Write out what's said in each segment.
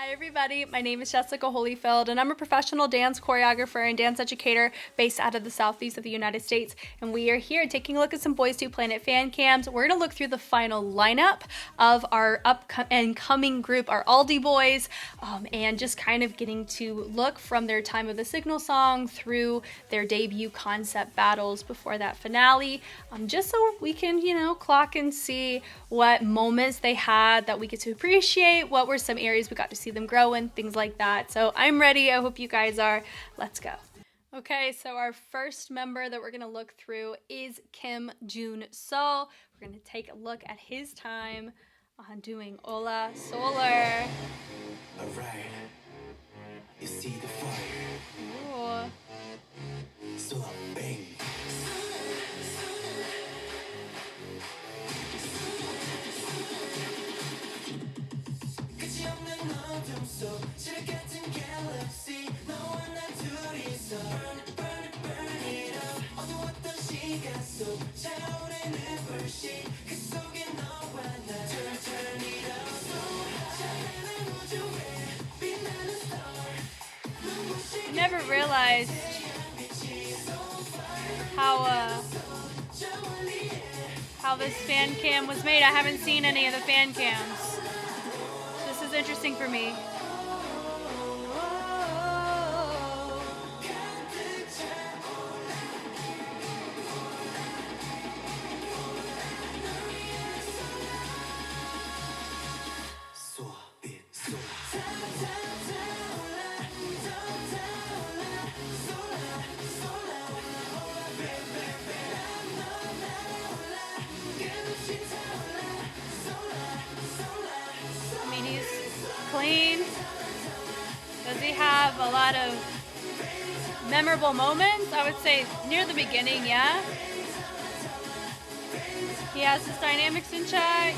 Hi everybody, my name is Jessica Holyfield and I'm a professional dance choreographer and dance educator based out of the southeast of the United States, and we are here taking a look at some Boys to Planet fan cams. We're going to look through the final lineup of our upcoming group, our Aldi Boys, and just kind of getting to look from their time of the signal song through their debut concept battles before that finale, just so we can, clock and see what moments they had that we get to appreciate, what were some areas we got to see them grow in, things like that. So I'm ready. I hope you guys are. Let's go. Okay, so our first member that we're going to look through is Kim Jun Sol. We're going to take a look at his time on doing Ola Solar. All right. You see the fire. Ooh. Solar bang. I never realized how this fan cam was made. I haven't seen any of the fan cams. This is interesting for me. I mean, he's clean. Does he have a lot of memorable moments? I would say near the beginning, yeah. He has his dynamics in check.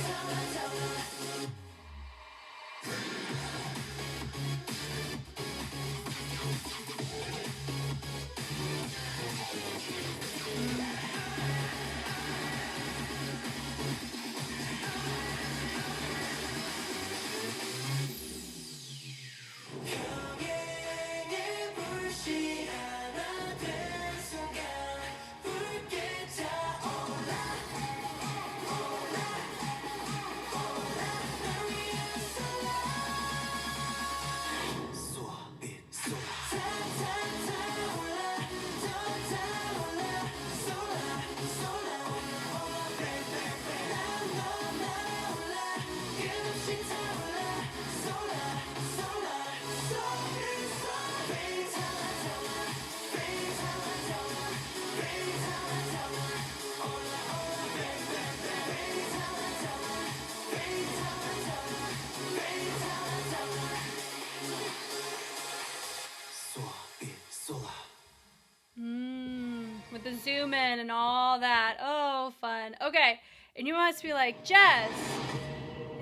With the zoom in and all that. Oh, fun. Okay, and you must be like, Jess,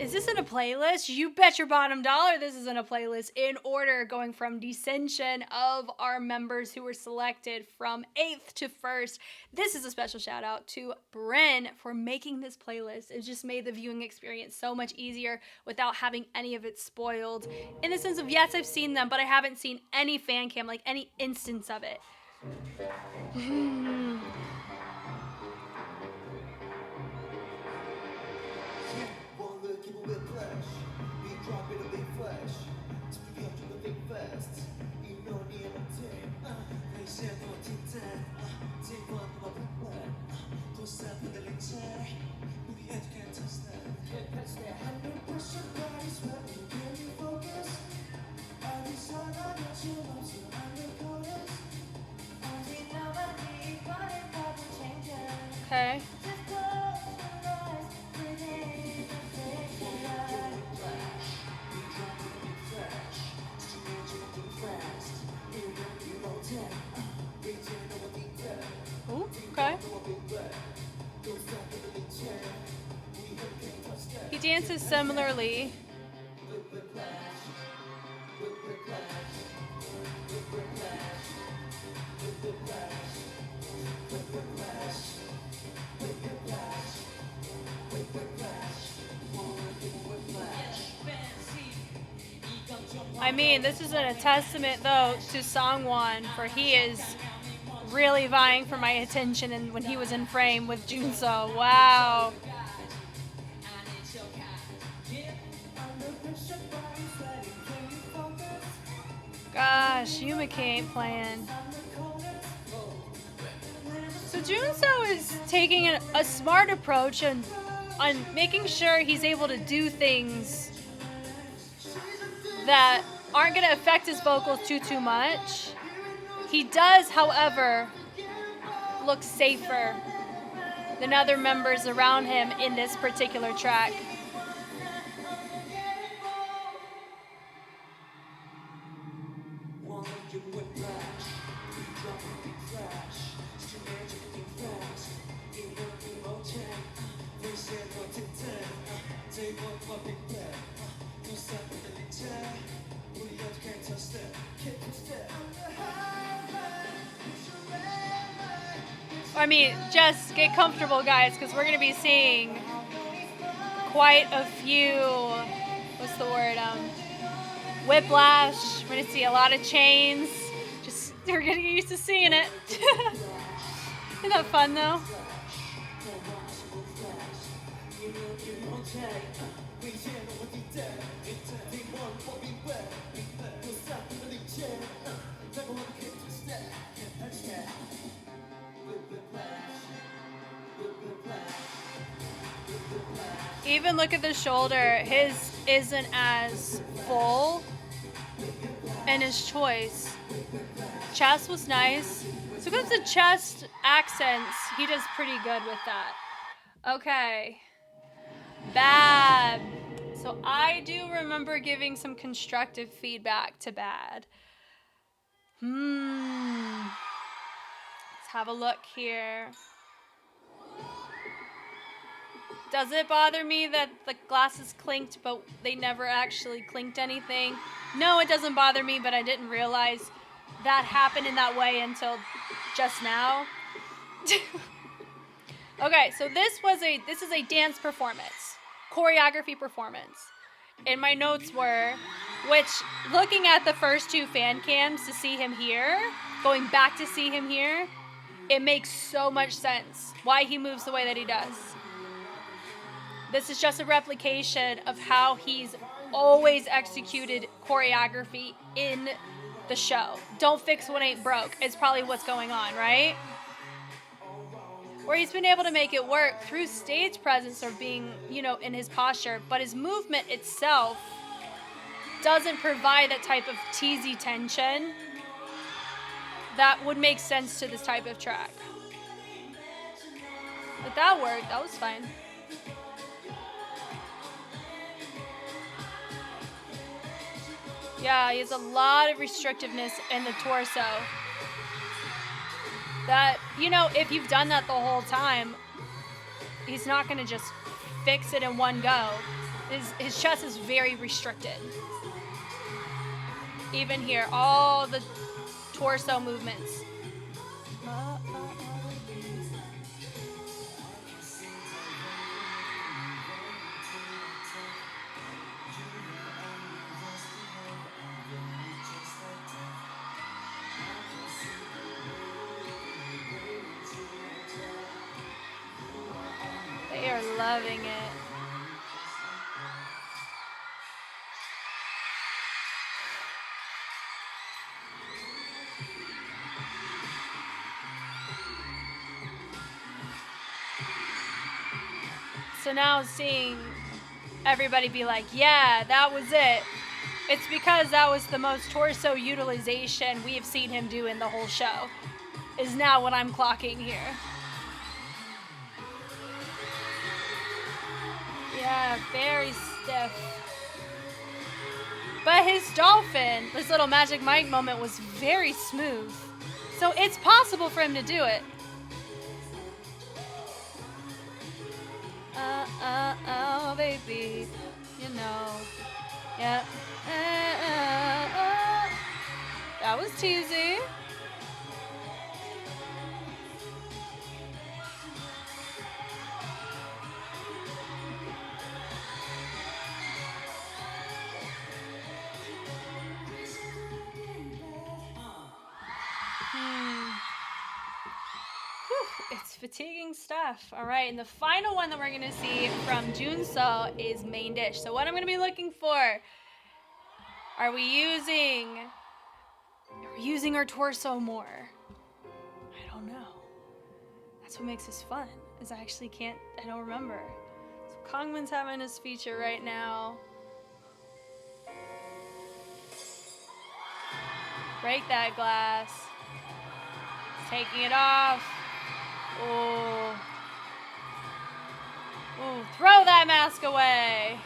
is this in a playlist? You bet your bottom dollar this is in a playlist in order, going from dissension of our members who were selected from 8th to 1st. This is a special shout out to Bryn for making this playlist. It just made the viewing experience so much easier without having any of it spoiled. In the sense of, yes, I've seen them, but I haven't seen any fan cam, like any instance of it. Okay. Ooh, okay. He dances similarly. I mean, this is a testament, though, to Sangwon, for he is really vying for my attention and when he was in frame with Junso. Wow. Gosh, Yumaki ain't playing. So Junso is taking a smart approach on making sure he's able to do things that aren't going to affect his vocals too much. He does, however, look safer than other members around him in this particular track. I mean, just get comfortable, guys, because we're going to be seeing quite a few, what's the word, whiplash. We're going to see a lot of chains. Just, we're going to get used to seeing it. Isn't that fun, though? Even look at the shoulder, his isn't as full in his choice. Chest was nice. So when it comes to chest accents, he does pretty good with that. Okay. Bad. So I do remember giving some constructive feedback to Bad. Let's have a look here. Does it bother me that the glasses clinked, but they never actually clinked anything? No, it doesn't bother me, but I didn't realize that happened in that way until just now. Okay, so this is a dance performance, choreography performance. And my notes were, which looking at the first two fan cams to see him here, going back to see him here, it makes so much sense why he moves the way that he does. This is just a replication of how he's always executed choreography in the show. Don't fix what ain't broke is probably what's going on, right? Where he's been able to make it work through stage presence or being, in his posture, but his movement itself doesn't provide that type of teasy tension that would make sense to this type of track. But that worked. That was fine. Yeah, he has a lot of restrictiveness in the torso. That, if you've done that the whole time, he's not going to just fix it in one go. His chest is very restricted. Even here, all the torso movements. They are loving it. So now seeing everybody be like, yeah, that was it. It's because that was the most torso utilization we have seen him do in the whole show, is now what I'm clocking here. Yeah, very stiff. But his dolphin, this little Magic Mike moment, was very smooth. So it's possible for him to do it. Oh, baby. Yeah. That was teasy. fatiguing stuff. All right, and the final one that we're gonna see from Junso is main dish. So what I'm gonna be looking for, are we using our torso more? I don't know. That's what makes this fun, is I don't remember. So Kangmin's having his feature right now. Break that glass. Taking it off. Oh. Ooh, throw that mask away.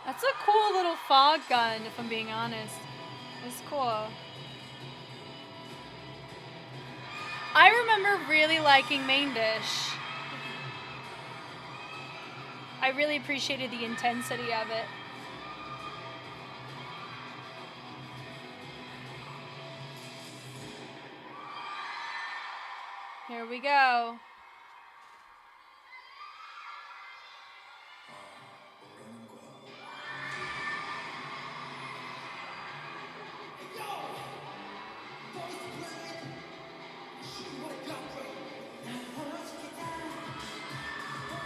That's a cool little fog gun, if I'm being honest. It's cool. I remember really liking main dish. I really appreciated the intensity of it. Here we go.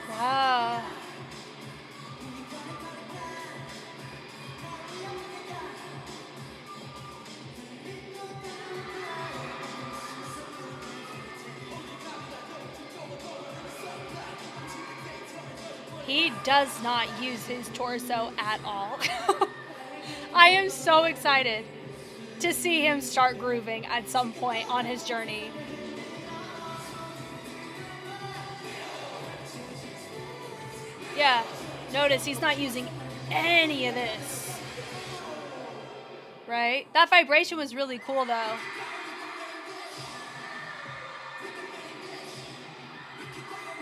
Wow. He does not use his torso at all. I am so excited to see him start grooving at some point on his journey. Yeah, notice he's not using any of this. Right? That vibration was really cool though.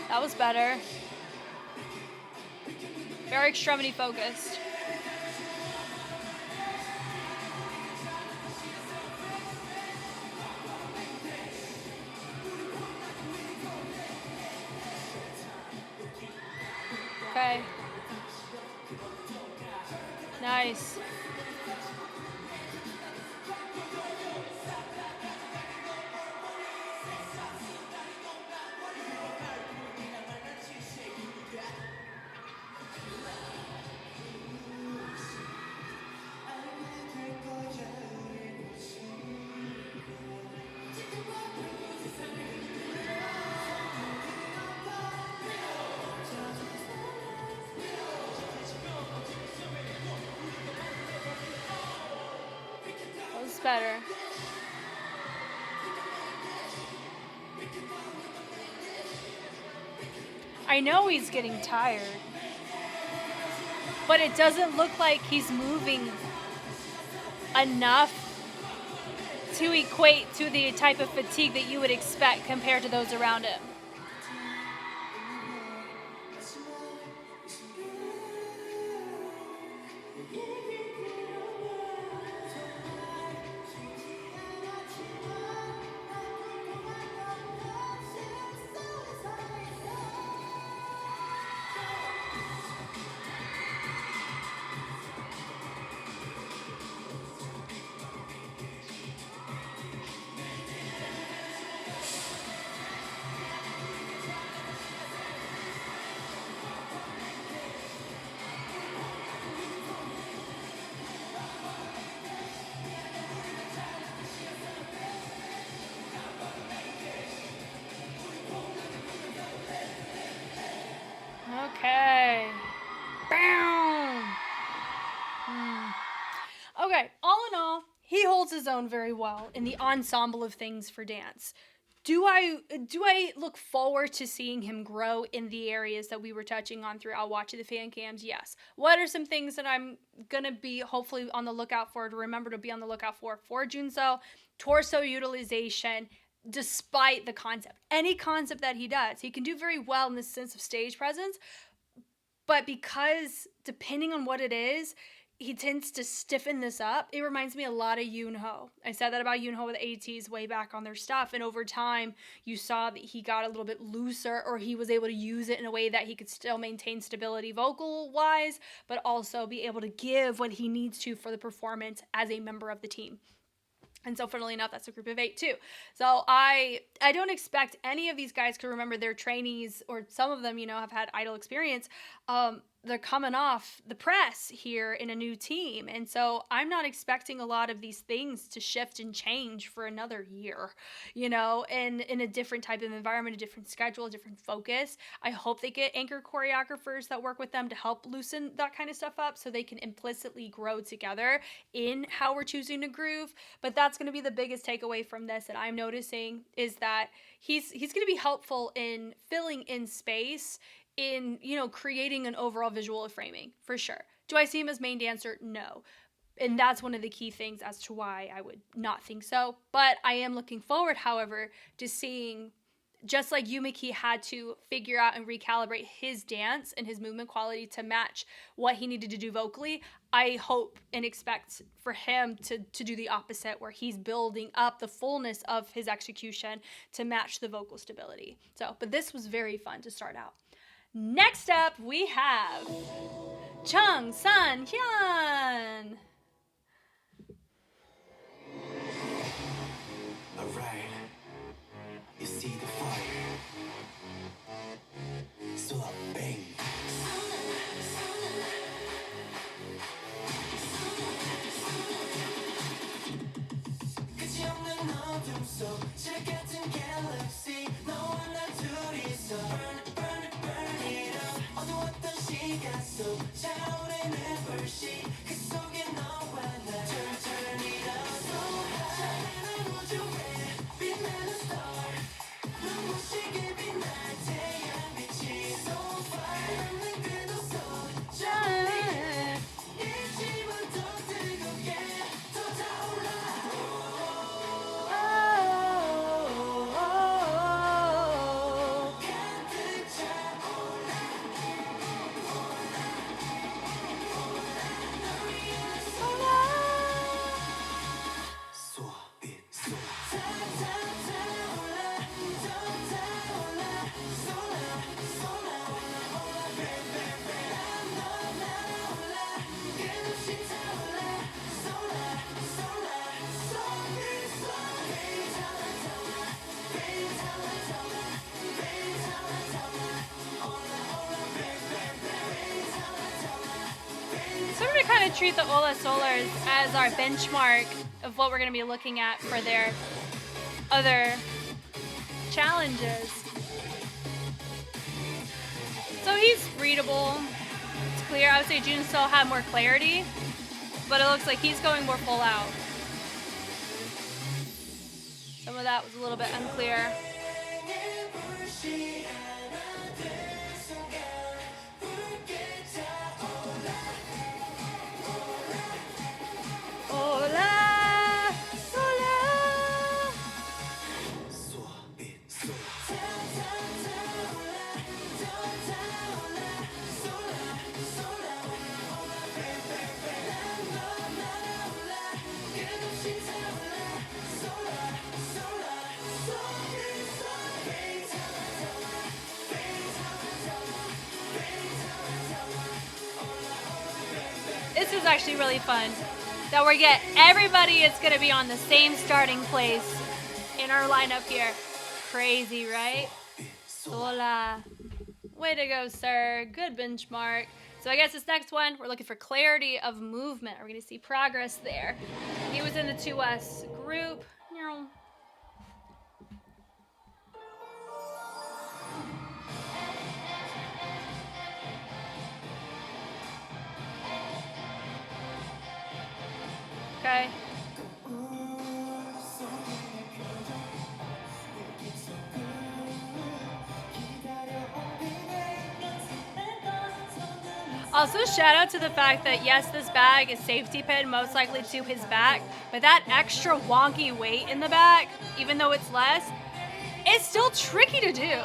That was better. Very extremity focused. Okay. Nice. That was better. I know he's getting tired, but it doesn't look like he's moving enough to equate to the type of fatigue that you would expect compared to those around him. Okay. Bam. Okay, all in all, he holds his own very well in the ensemble of things for dance. Do I look forward to seeing him grow in the areas that we were touching on throughout watching the fan cams? Yes. What are some things that I'm going to be hopefully on the lookout for, to remember to be on the lookout for Junso? Torso utilization, despite the concept. Any concept that he does, he can do very well in the sense of stage presence. But because, depending on what it is, he tends to stiffen this up. It reminds me a lot of Yoonho. I said that about Yoonho with ATs way back on their stuff, and over time you saw that he got a little bit looser, or he was able to use it in a way that he could still maintain stability vocal wise, but also be able to give what he needs to for the performance as a member of the team. And so funnily enough, that's a group of 8 too. So I don't expect any of these guys to remember their trainees, or some of them, have had idol experience. They're coming off the press here in a new team. And so I'm not expecting a lot of these things to shift and change for another year, and in a different type of environment, a different schedule, a different focus. I hope they get anchor choreographers that work with them to help loosen that kind of stuff up so they can implicitly grow together in how we're choosing to groove. But that's going to be the biggest takeaway from this that I'm noticing, is that he's going to be helpful in filling in space, in, creating an overall visual of framing, for sure. Do I see him as main dancer? No. And that's one of the key things as to why I would not think so. But I am looking forward, however, to seeing, just like Yumiki had to figure out and recalibrate his dance and his movement quality to match what he needed to do vocally, I hope and expect for him to do the opposite, where he's building up the fullness of his execution to match the vocal stability. So, but this was very fun to start out. Next up, we have CHUNG, SANGHYEON. Alright, you see the fire. So I bang. 끝이 없는 어둠 속 지뢰 같은 galaxy. 너와 나 둘이서 burn it, burn it up. 어두웠던 시간 속 차오르는 불씨. 그 속에 너와 나 turn it up. So high 찬란한 우주에 빛나는 star. 눈부시게 빛날 태양빛이 so far. 남는 그도 속 전해. 일침은 더 뜨겁게 더 타올라. So we're going to kind of treat the Ola Solars as our benchmark of what we're going to be looking at for their other challenges. So he's readable. It's clear. I would say Jun still had more clarity, but it looks like he's going more full out. Some of that was a little bit unclear. This is actually really fun. That we get everybody is going to be on the same starting place in our lineup here. Crazy, right? Hola. Way to go, sir. Good benchmark. So I guess this next one, we're looking for clarity of movement. We're going to see progress there. He was in the 2S group. Okay. Also, shout out to the fact that yes, this bag is safety pin, most likely to his back, but that extra wonky weight in the back, even though it's less, it's still tricky to do.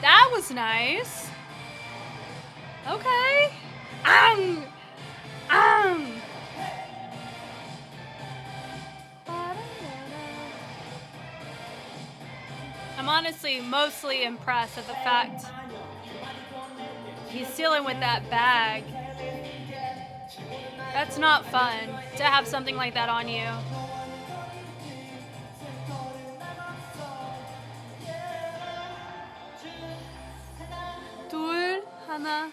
that was nice. Okay. Ang! Ang! I'm honestly mostly impressed at the fact he's dealing with that bag. That's not fun to have something like that on you. 둘, 하나.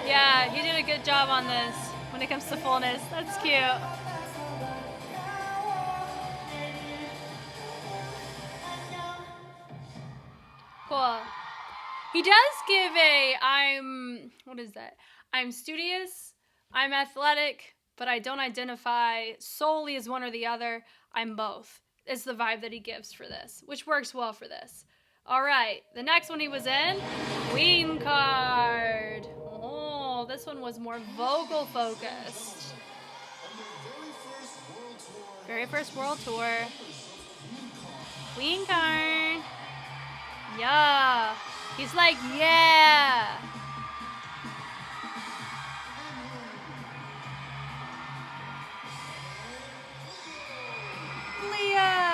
Yeah, he did a good job on this when it comes to fullness. That's cute. Cool. He does give what is that? I'm studious, I'm athletic, but I don't identify solely as one or the other. I'm both. It's the vibe that he gives for this, which works well for this. All right, the next one he was in, Queen card. Oh, this one was more vocal focused. Very first world tour. Queen card. Yeah. He's like, yeah. Leo.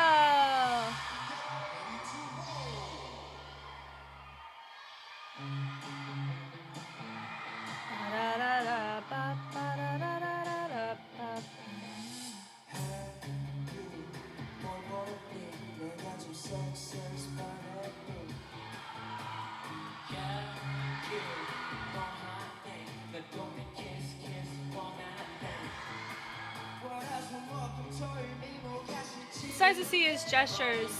It's nice to see his gestures.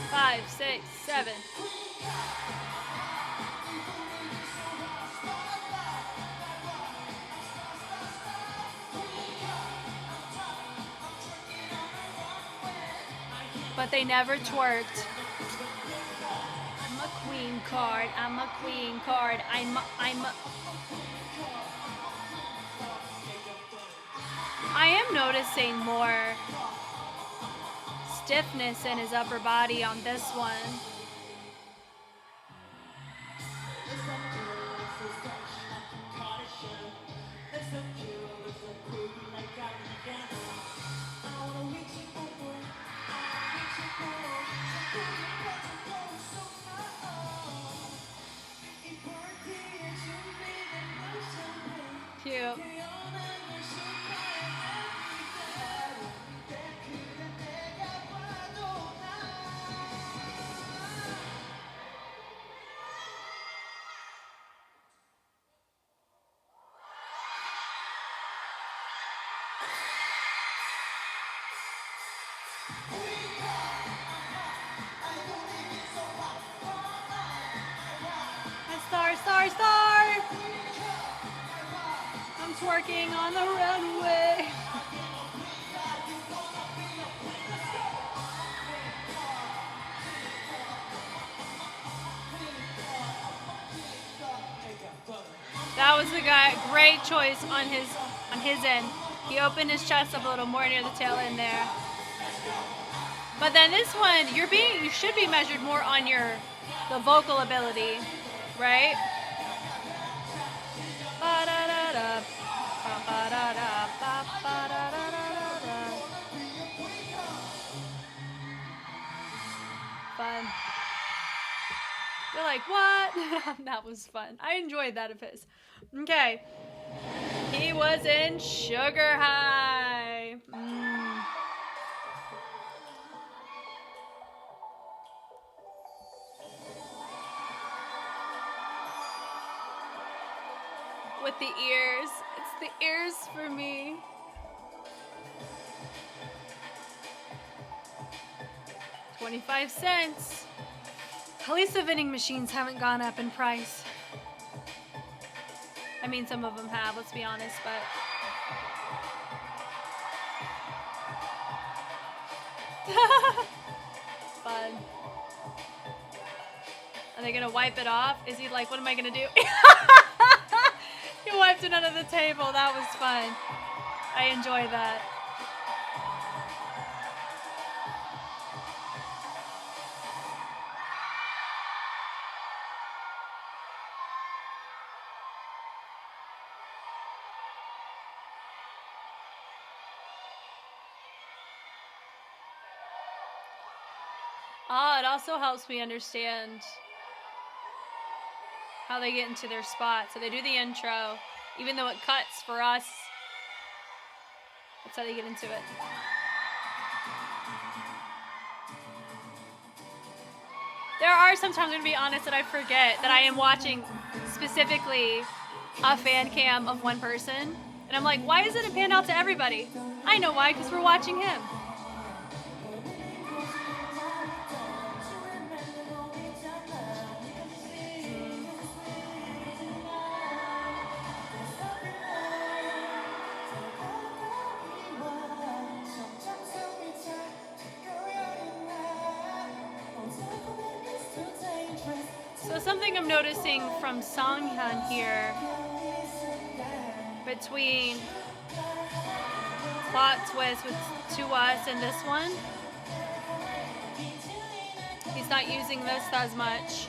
Five, six, seven. But they never twerked. I'm a queen card. I'm a queen card. I am noticing more stiffness in his upper body on this one. Cute. Star, star, star! I'm twerking on the runway. That was the guy. Great choice on his end. He opened his chest up a little more near the tail end there. But then this one, you should be measured more on the vocal ability, right? Ba-da-da-da, ba-ba-da-da, ba-ba-da-da. like, what? That was fun. I enjoyed that of his. Okay. He was in Sugar High. With the ears. It's the ears for me. $0.25. At least the vending machines haven't gone up in price. I mean, some of them have, let's be honest, but... Fun. Are they gonna wipe it off? Is he like, what am I gonna do? He wiped it under the table. That was fun. I enjoy that. It also helps me understand how they get into their spot. So they do the intro, even though it cuts for us. That's how they get into it. There are sometimes, I'm going to be honest, that I forget that I am watching specifically a fan cam of one person. And I'm like, why isn't it panned out to everybody? I know why, because we're watching him. So something I'm noticing from SANGHYEON here, between plot twist with To Us and this one, he's not using this as much.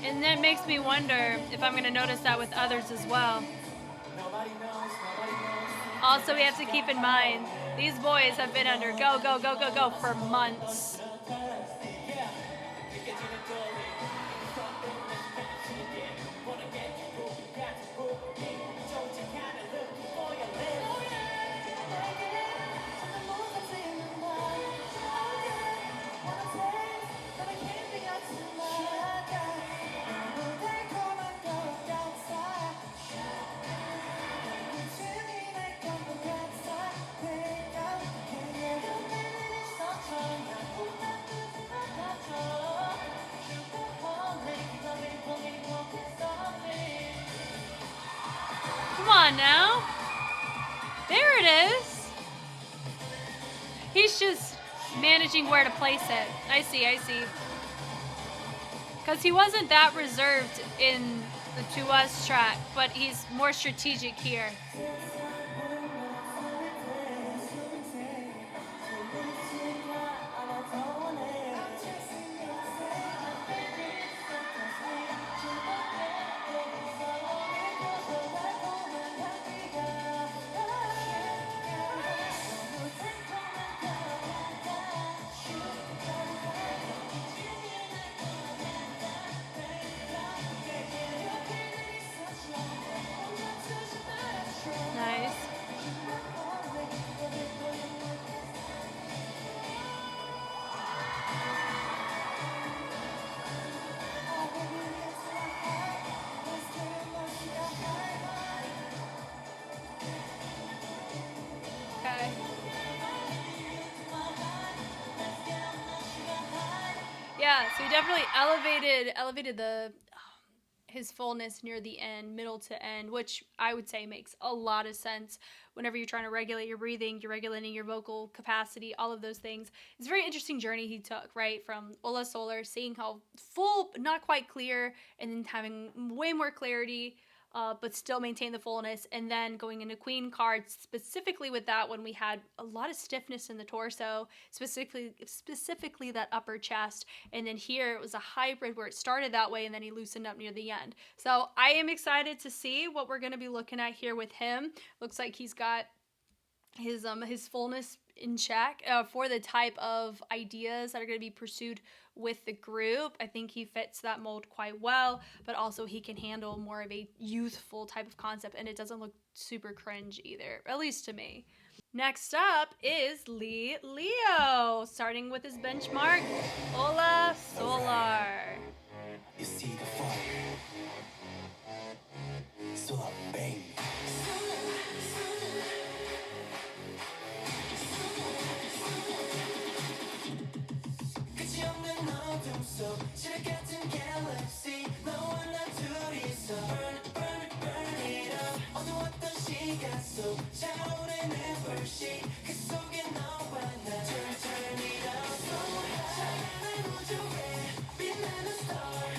And that makes me wonder if I'm going to notice that with others as well. Also, we have to keep in mind, these boys have been under go, go, go, go, go for months. Come on now. There it is. He's just managing where to place it. I see. Because he wasn't that reserved in the To Us track, but he's more strategic here. Nice. Okay. Yeah, so he definitely elevated the his fullness near the end, middle to end, which I would say makes a lot of sense whenever you're trying to regulate your breathing, you're regulating your vocal capacity, all of those things. It's a very interesting journey he took, right? From Ola Solar, seeing how full, not quite clear, and then having way more clarity, but still maintain the fullness, and then going into Queen cards, specifically with that one, we had a lot of stiffness in the torso, specifically that upper chest, and then here it was a hybrid where it started that way, and then he loosened up near the end. So I am excited to see what we're going to be looking at here with him. Looks like he's got his fullness in check for the type of ideas that are going to be pursued with the group. I think he fits that mold quite well, but also he can handle more of a youthful type of concept, and it doesn't look super cringe either, at least to me. Next up is Leo, starting with his benchmark, Hola Solar. You see the fire. Solar bang. 끝이 없는 어둠 속 지뢰 같은 galaxy 너와 나 둘이서 burn it, burn it, burn it up 어두웠던 시간 속 차오르는 불씨 그 속에 너와 나 turn it up so high 찬란한 우주에 빛나는 star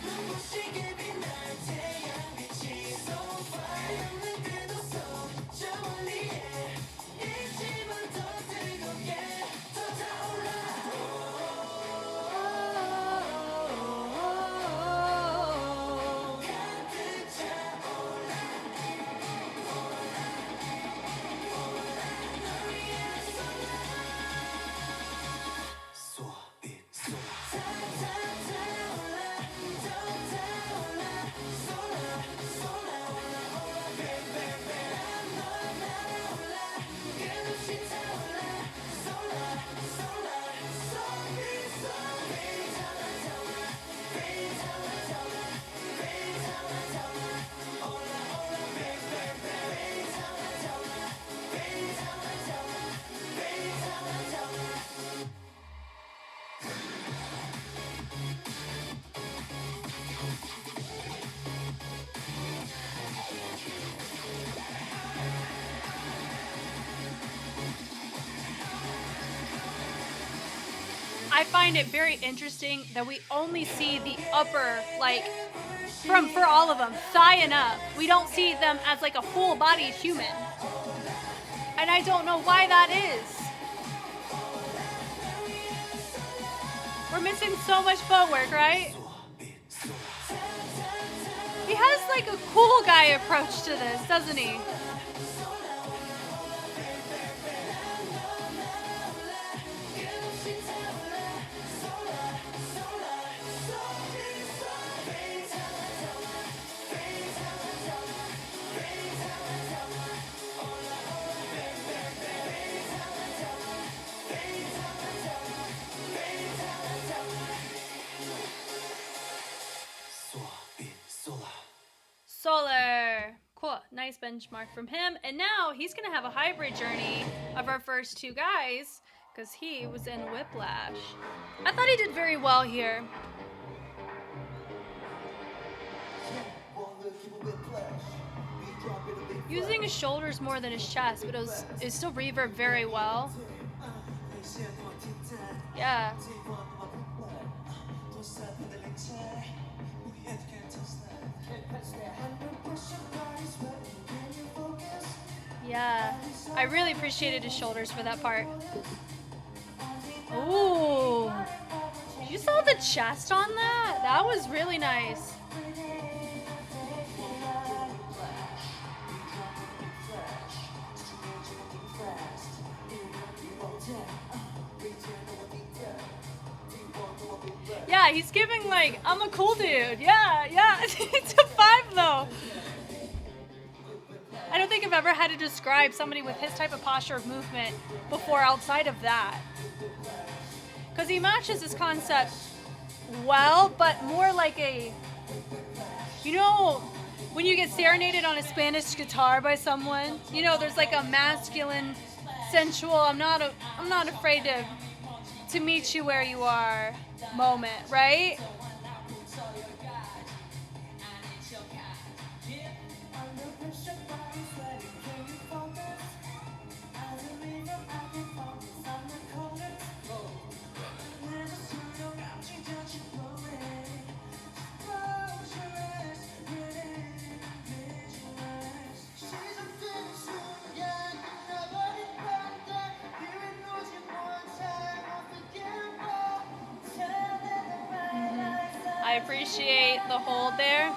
눈부시게 빛날 태양빛이 so far 없는 그도 속 저 멀리에 있지만 더 뜨겁게 더 타올라 I find it very interesting that we only see the upper, like, for all of them, thigh and up. We don't see them as like a full-bodied human. And I don't know why that is. We're missing so much footwork, right? He has like a cool guy approach to this, doesn't he? Solar. Cool. Nice benchmark from him. And now he's going to have a hybrid journey of our first two guys because he was in Whiplash. I thought he did very well here. Using his shoulders more than his chest, but it still reverbed very well. Yeah. Yeah, I really appreciated his shoulders for that part. Ooh, you saw the chest on that? That was really nice. Yeah, he's giving like, I'm a cool dude. Yeah. It's a 5 though. I don't think I've ever had to describe somebody with his type of posture of movement before outside of that. Because he matches his concept well, but more like a, you know, when you get serenaded on a Spanish guitar by someone, you know, there's like a masculine, sensual, I'm not afraid to meet you where you are moment, right? I appreciate the hold there.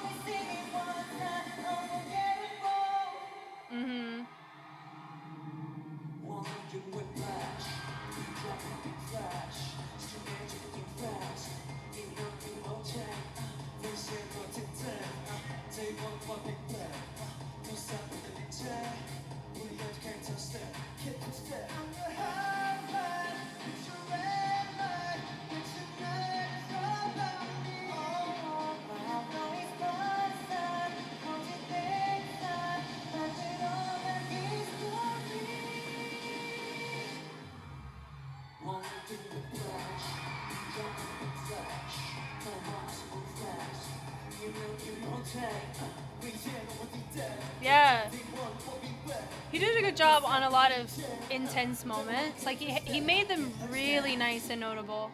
Yeah. He did a good job on a lot of intense moments. Like he made them really nice and notable.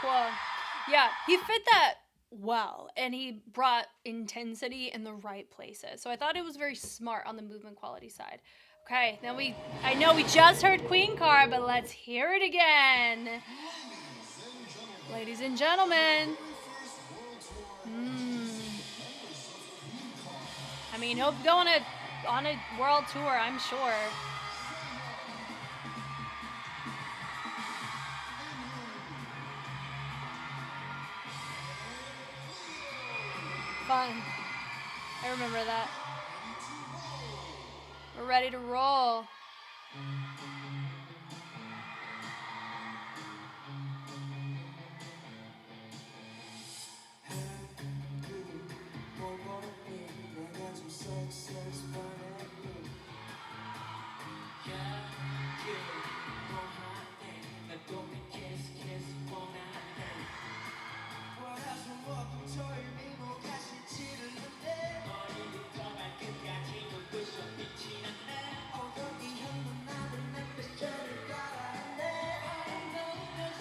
Cool. Yeah, he fit that well, and he brought intensity in the right places. So I thought it was very smart on the movement quality side. Okay, now I know we just heard Queen Card, but let's hear it again. Ladies and gentlemen. I mean, he'll go on a world tour, I'm sure. Fun. I remember that. We're ready to roll.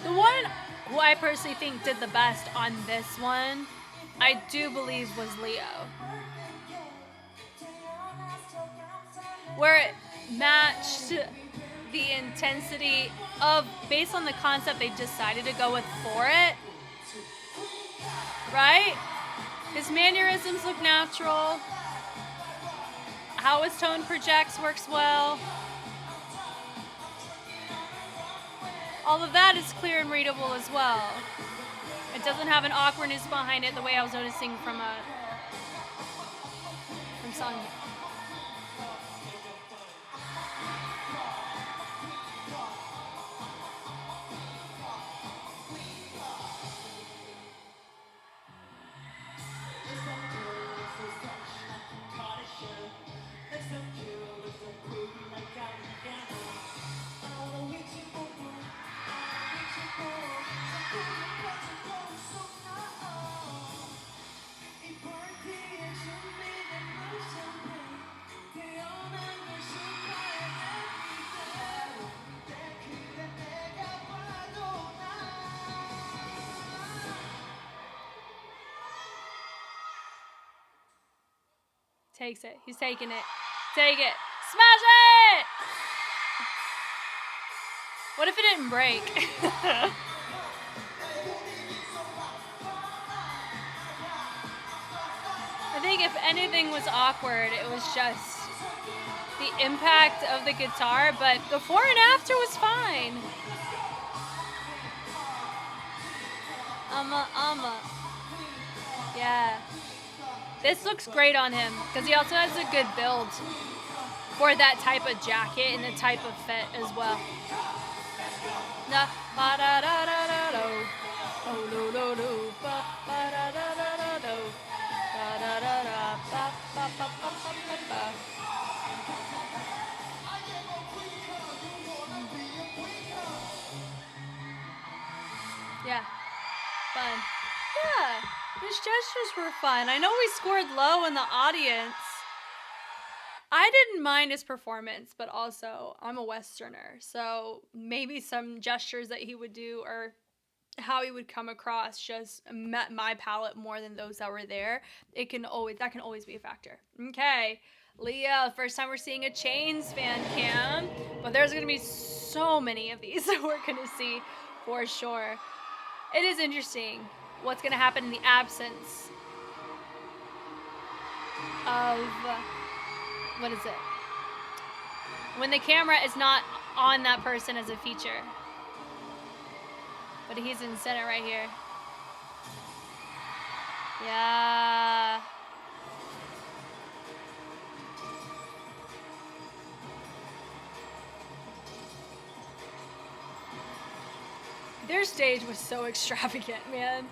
The one who I personally think did the best on this one, I do believe, was Leo. Where it matched the intensity of, based on the concept they decided to go with for it. Right? His mannerisms look natural. How his tone projects works well. All of that is clear and readable as well. It doesn't have an awkwardness behind it the way I was noticing from Sung. Takes it. He's taking it. Take it. Smash it! What if it didn't break? I think if anything was awkward, it was just the impact of the guitar, but before and after was fine. Yeah. This looks great on him, because he also has a good build for that type of jacket and the type of fit as well. Yeah, fun. Yeah, his gestures were fun. I know we scored low in the audience. I didn't mind his performance, but also I'm a Westerner, so maybe some gestures that he would do or how he would come across just met my palate more than those that were there. That can always be a factor. Okay, Leah, first time we're seeing a Chains fan cam, but there's gonna be so many of these that we're gonna see for sure. It is interesting what's gonna happen in the absence of what is it? When the camera is not on that person as a feature. But he's in center right here. Yeah. Their stage was so extravagant, man.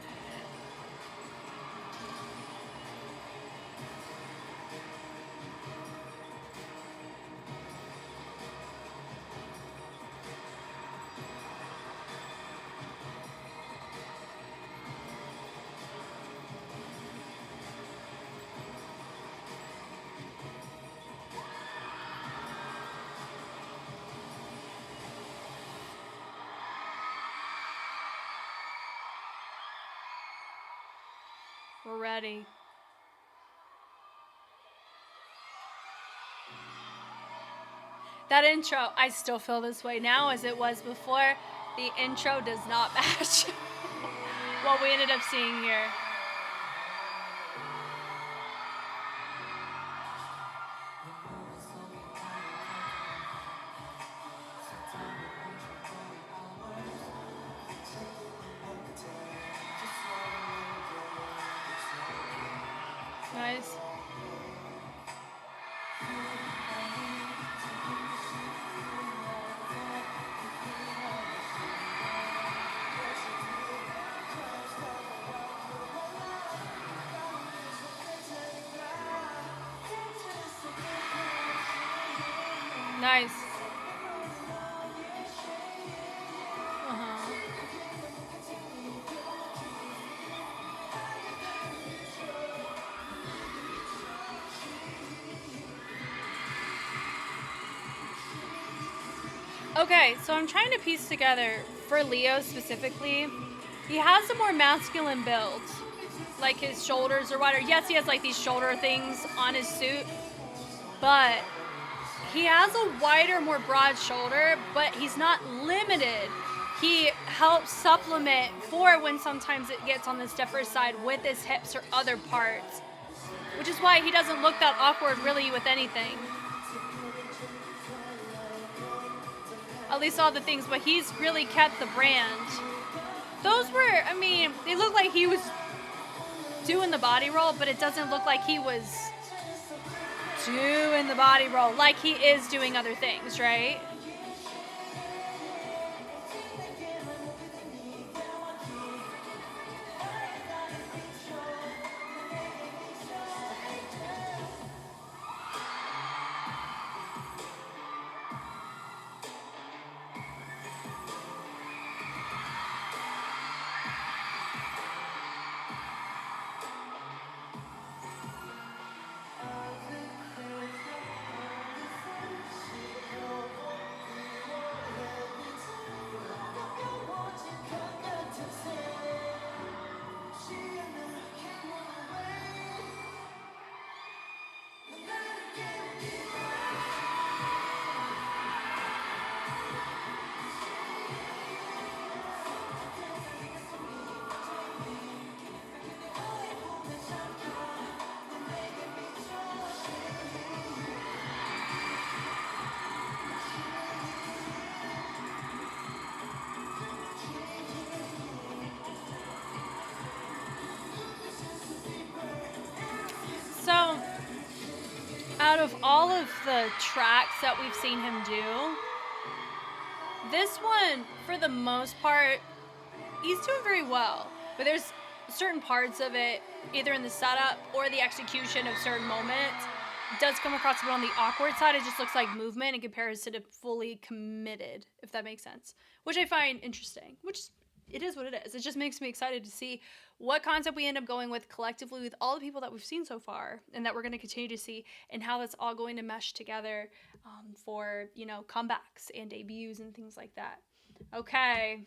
We're ready. That intro, I still feel this way now as it was before. The intro does not match what we ended up seeing here. Nice. Nice. Okay, so I'm trying to piece together for Leo specifically. He has a more masculine build, like his shoulders are wider. Yes, he has like these shoulder things on his suit, but he has a wider, more broad shoulder, but he's not limited. He helps supplement for when sometimes it gets on the stiffer side with his hips or other parts, which is why he doesn't look that awkward really with anything. At least all the things, but he's really kept the brand. Those were, I mean, they look like he was doing the body roll, but it doesn't look like he was doing the body roll like he is doing other things, right? So, out of all of the tracks that we've seen him do, this one, for the most part, he's doing very well. But there's certain parts of it, either in the setup or the execution of certain moments, does come across a bit on the awkward side. It just looks like movement in comparison to fully committed, if that makes sense. Which I find interesting, which it is what it is. It just makes me excited to see what concept we end up going with collectively with all the people that we've seen so far and that we're going to continue to see, and how that's all going to mesh together for, you know, comebacks and debuts and things like that. Okay,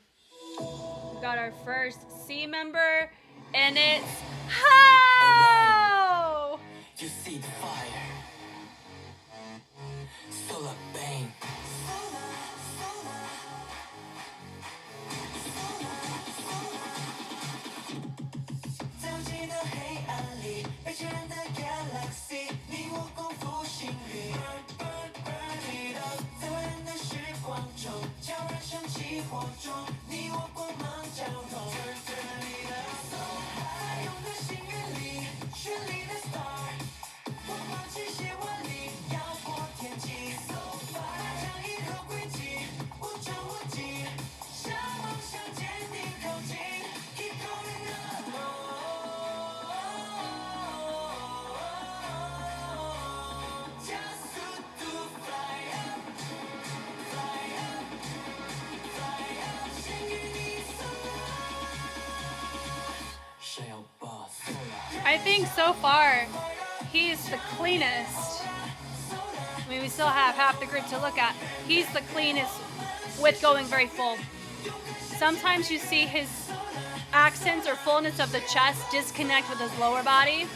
we got our first C member, and it's How! You see the fire. Solar bang. Galaxy， 你我共赴星云 burn burn it up， 在万人的时光中，悄然升起火种，你我光芒交融 turn turn it up so high， 用的心愿里，绚丽的 star， 光芒气息万里，耀过天际 so far， 将一路轨迹，无穷无尽，向梦想坚定靠近 keep going up。I think so far, he's the cleanest. I mean, we still have half the group to look at. He's the cleanest with going very full. Sometimes you see his accents or fullness of the chest disconnect with his lower body.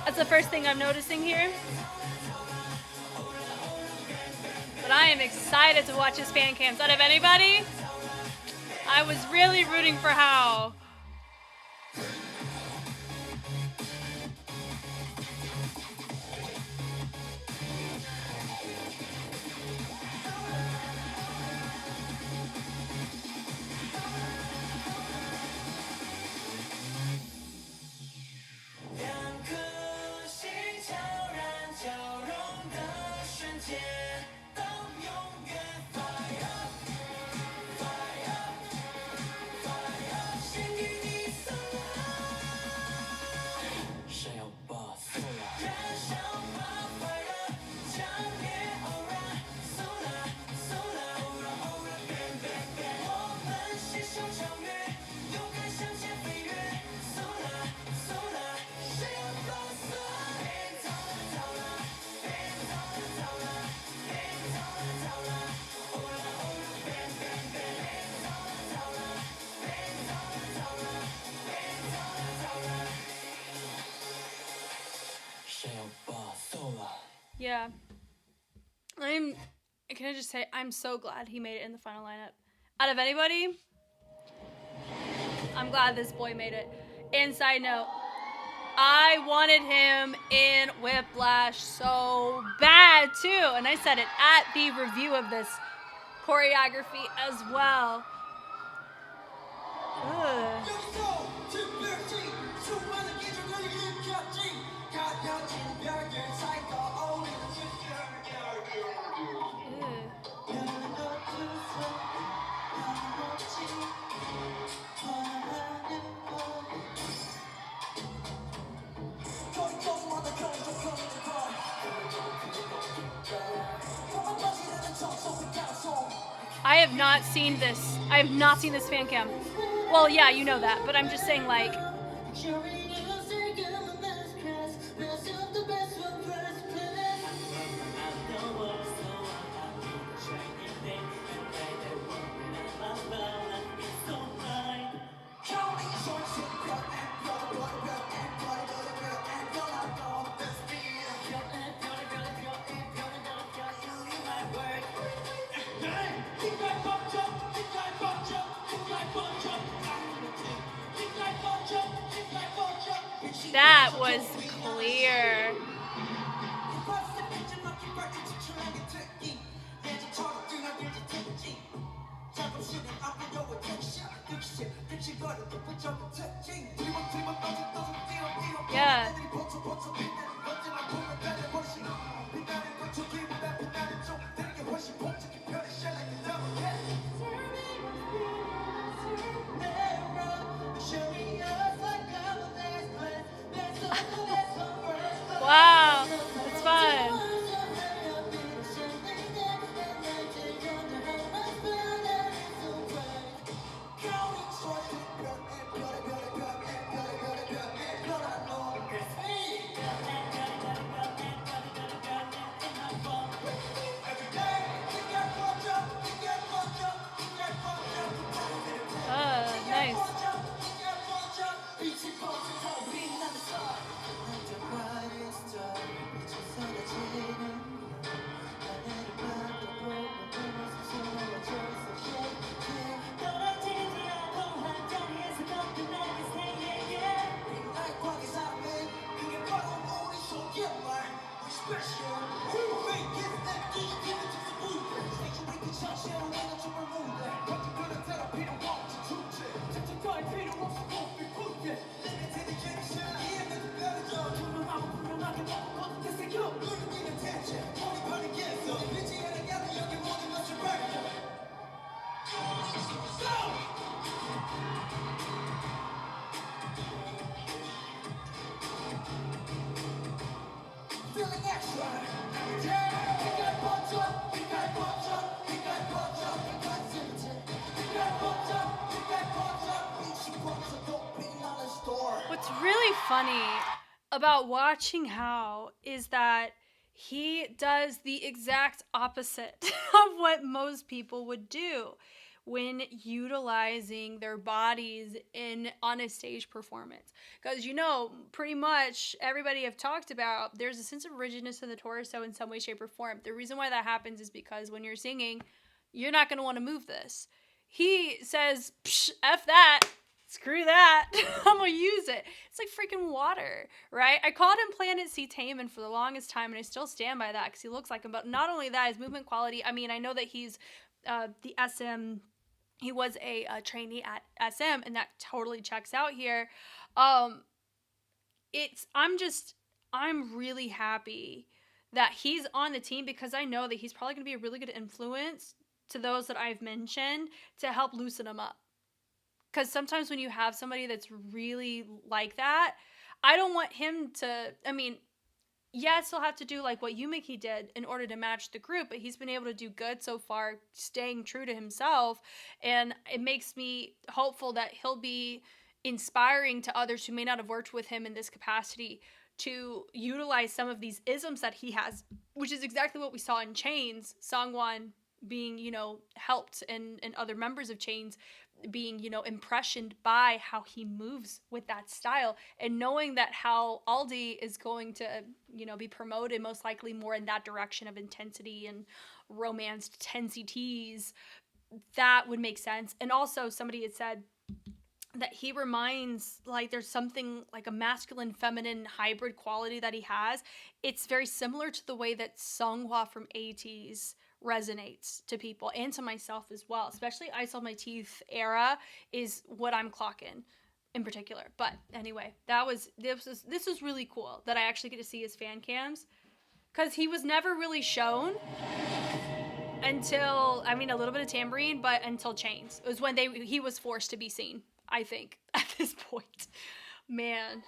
That's the first thing I'm noticing here. But I am excited to watch his fan cams. Out of anybody, I was really rooting for Hao. Yeah. Can I just say, I'm so glad he made it in the final lineup. Out of anybody, I'm glad this boy made it. And side note, I wanted him in Whiplash so bad too. And I said it at the review of this choreography as well. Ugh. I have not seen this. I have not seen this fan cam. Well, yeah, you know that, but I'm just saying, like, that was clear. Yeah. Wow, that's fun. Nice. What's really funny about watching Hao is that he does the exact opposite of what most people would do, when utilizing their bodies on a stage performance. Because, pretty much everybody I've talked about, there's a sense of rigidness in the torso in some way, shape, or form. The reason why that happens is because when you're singing, you're not going to want to move this. He says, Psh, F that. Screw that. I'm going to use it. It's like freaking water, right? I called him Planet C Taman for the longest time, and I still stand by that because he looks like him. But not only that, his movement quality. I mean, I know that he's the SM. He was a trainee at SM, and that totally checks out here. I'm really happy that he's on the team because I know that he's probably going to be a really good influence to those that I've mentioned to help loosen them up. Because sometimes when you have somebody that's really like that, I don't want him to, yes, he'll have to do like what Yumiki did in order to match the group, but he's been able to do good so far, staying true to himself, and it makes me hopeful that he'll be inspiring to others who may not have worked with him in this capacity to utilize some of these isms that he has, which is exactly what we saw in Chains, Sangwon being, helped, and other members of Chains being, impressioned by how he moves with that style, and knowing that how Aldi is going to, be promoted most likely more in that direction of intensity and romanced 10CTs, that would make sense. And also somebody had said that he reminds, like, there's something like a masculine feminine hybrid quality that he has. It's very similar to the way that Seonghwa from ATEEZ resonates to people and to myself as well, especially I Saw My Teeth era is what I'm clocking in particular. But anyway, this was really cool that I actually get to see his fan cams, because he was never really shown until, a little bit of Tambourine, but until Chains. It was when he was forced to be seen, I think, at this point. Man.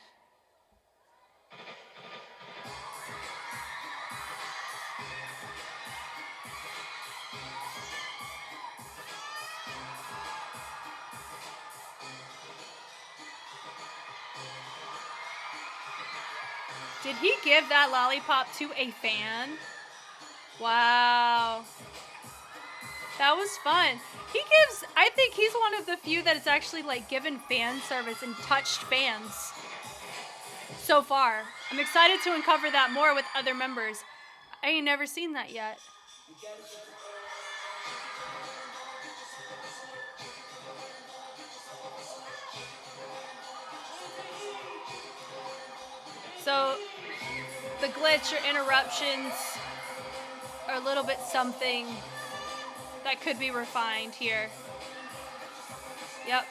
Did he give that lollipop to a fan? Wow. That was fun. I think he's one of the few that has actually, like, given fan service and touched fans so far. I'm excited to uncover that more with other members. I ain't never seen that yet. So, the glitch or interruptions are a little bit something that could be refined here. Yep.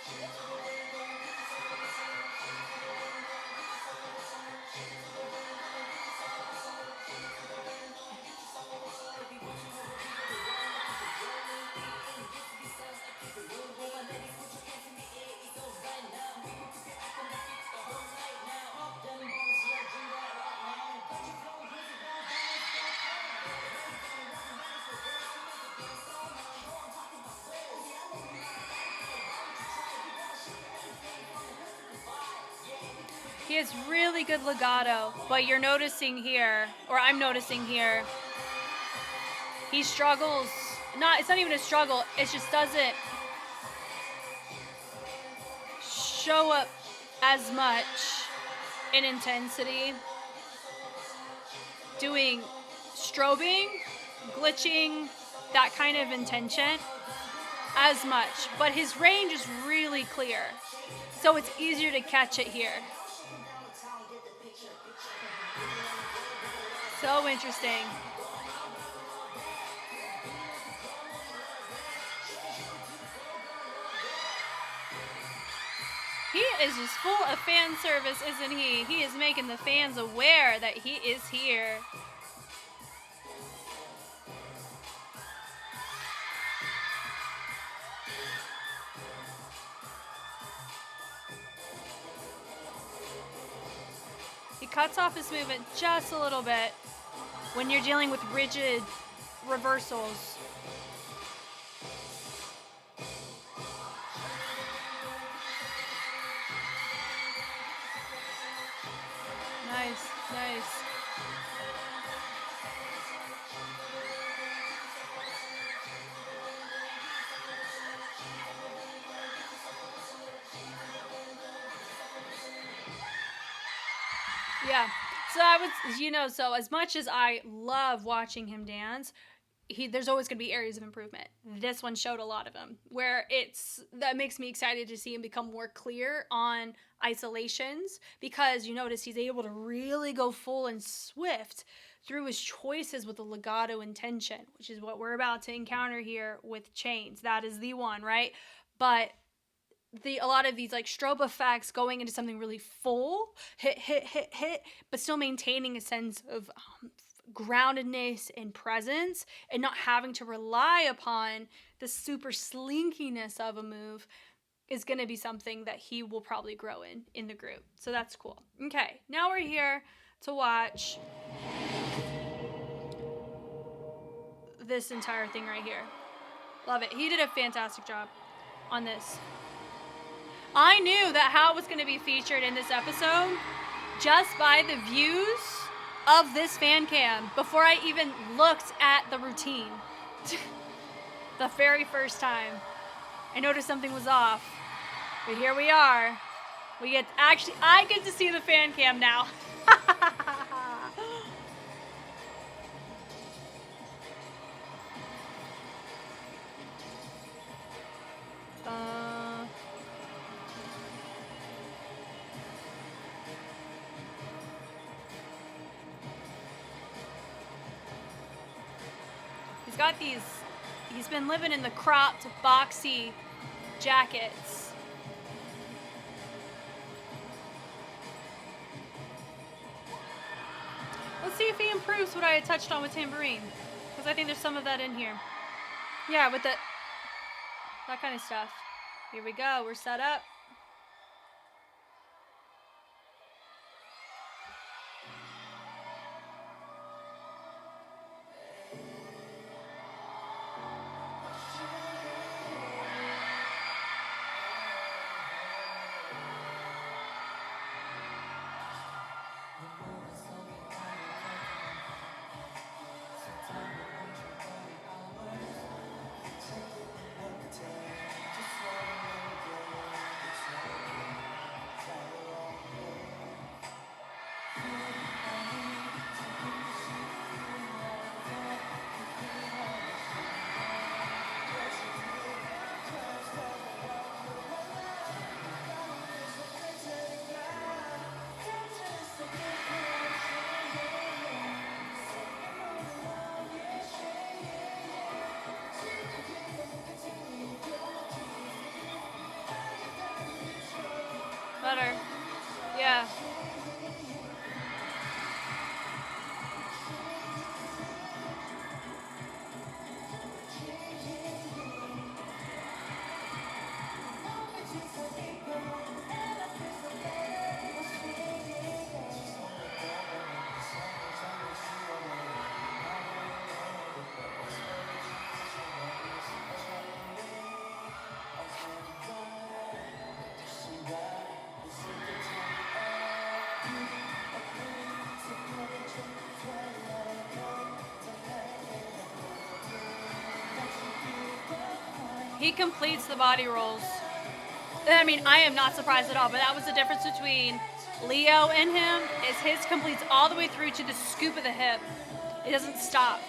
He has really good legato, but you're noticing here, or I'm noticing here, he struggles. It's not even a struggle, it just doesn't show up as much in intensity. Doing strobing, glitching, that kind of intention as much, but his range is really clear, so it's easier to catch it here. So interesting. He is just full of fan service, isn't he? He is making the fans aware that he is here. He cuts off his movement just a little bit when you're dealing with rigid reversals. Nice, nice. Yeah. So I was, so as much as I love watching him dance, there's always going to be areas of improvement. This one showed a lot of them where that makes me excited to see him become more clear on isolations, because you notice he's able to really go full and swift through his choices with a legato intention, which is what we're about to encounter here with chains. That is the one, right? But a lot of these like strobe effects going into something really full, hit, but still maintaining a sense of groundedness and presence, and not having to rely upon the super slinkiness of a move, is going to be something that he will probably grow in the group. So that's cool. Okay, now we're here to watch this entire thing right here. Love it. He did a fantastic job on this. I knew that how it was going to be featured in this episode just by the views of this fan cam before I even looked at the routine. The very first time I noticed something was off, but here we are. I get to see the fan cam now. He's been living in the cropped, boxy jackets. Let's see if he improves what I had touched on with tambourine, because I think there's some of that in here. Yeah, with that kind of stuff. Here we go. We're set up. Better. Yeah. He completes the body rolls. I mean, I am not surprised at all, but that was the difference between Leo and him, is his completes all the way through to the scoop of the hip. It doesn't stop.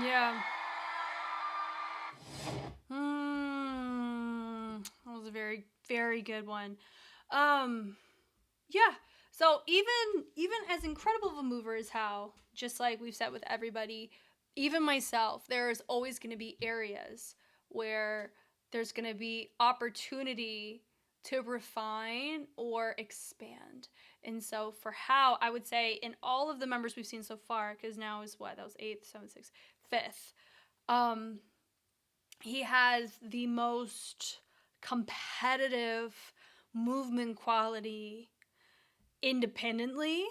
Yeah. That was a very, very good one. Um, yeah. So even as incredible of a mover as how, just like we've said with everybody, even myself, there's always going to be areas where there's going to be opportunity to refine or expand. And so for how, I would say in all of the members we've seen so far, because now is what, that was eighth, seventh, sixth, fifth. Um, he has the most competitive movement quality independently,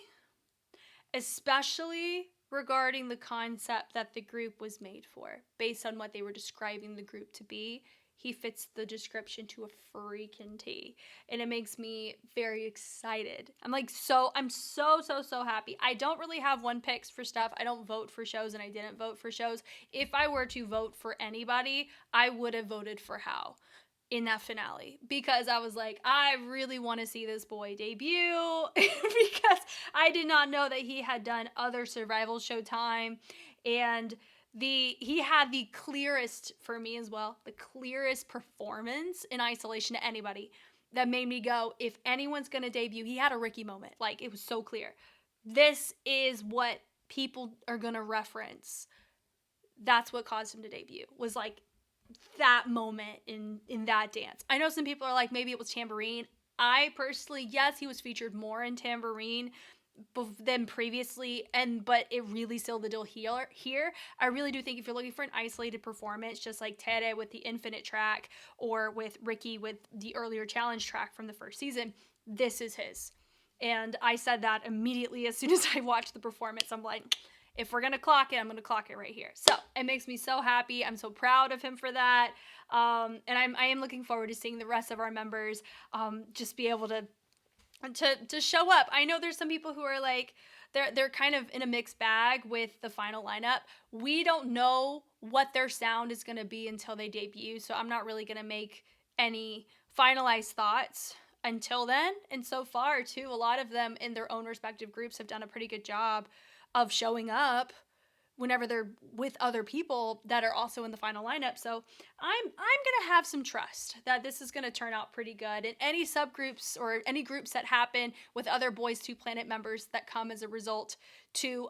especially regarding the concept that the group was made for. Based on what they were describing the group to be, he fits the description to a freaking T. And it makes me very excited. I'm so happy. I don't really have one picks for stuff. I don't vote for shows, and I didn't vote for shows. If I were to vote for anybody, I would have voted for How in that finale, because I was like, I really want to see this boy debut because I did not know that he had done other survival show time, and he had the clearest, for me as well, the clearest performance in isolation to anybody that made me go, if anyone's going to debut, he had a Ricky moment. Like, it was so clear. This is what people are going to reference. That's what caused him to debut, was like that moment in that dance. I know some people are like, maybe it was Tambourine. I personally, yes, he was featured more in Tambourine than previously, but it really sealed the deal here. I really do think if you're looking for an isolated performance, just like Tere with the Infinite track, or with Ricky with the earlier challenge track from the first season, this is his. And I said that immediately as soon as I watched the performance. I'm like, if we're gonna clock it, I'm gonna clock it right here. So it makes me so happy. I'm so proud of him for that. And I am looking forward to seeing the rest of our members just be able to show up. I know there's some people who are like, they're kind of in a mixed bag with the final lineup. We don't know what their sound is gonna be until they debut, so I'm not really gonna make any finalized thoughts until then. And so far, too, a lot of them in their own respective groups have done a pretty good job of showing up whenever they're with other people that are also in the final lineup. So I'm gonna have some trust that this is gonna turn out pretty good. And any subgroups or any groups that happen with other Boys to Planet members that come as a result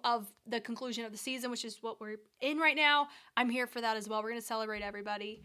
of the conclusion of the season, which is what we're in right now, I'm here for that as well. We're gonna celebrate everybody.